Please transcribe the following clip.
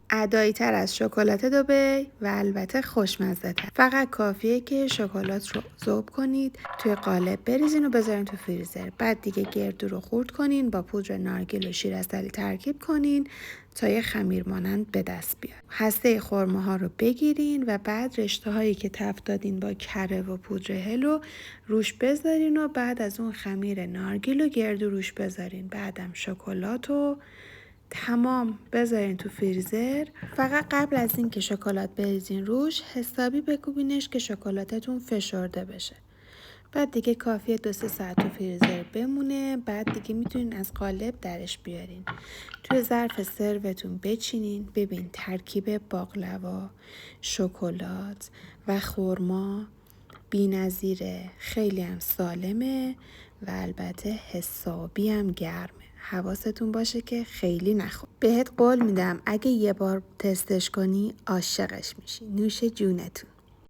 ادایی تر از شکلات دبی و البته خوشمزه تر. فقط کافیه که شکلات رو ذوب کنید، توی قالب بریزین و بذارین تو فریزر. بعد دیگه گردو رو خورد کنین، با پودر نارگیل و شیر عسلی ترکیب کنین تا یه خمیر مانند به دست بیاد. هسته خرما ها رو بگیرین و بعد رشته هایی که تفت دادین با کره و پودر هلو روش بذارین و بعد از اون خمیر نارگیل و گردو روش بذارین. بعدم شکلات و تمام بذارین تو فریزر. فقط قبل از این که شکلات بریزین روش حسابی بکوبینش که شکلاتتون فشرده بشه. بعد دیگه کافیه 2-3 ساعت تو فریزر بمونه. بعد دیگه میتونین از قالب درش بیارین، توی ظرف سروتون بچینین. ببین ترکیب باقلوا، شکلات و خرما بی‌نظیره، خیلی هم سالمه و البته حسابی هم گرمه. حواستون باشه که خیلی نخور. بهت قول میدم اگه یه بار تستش کنی عاشقش میشی. نوش جونتون.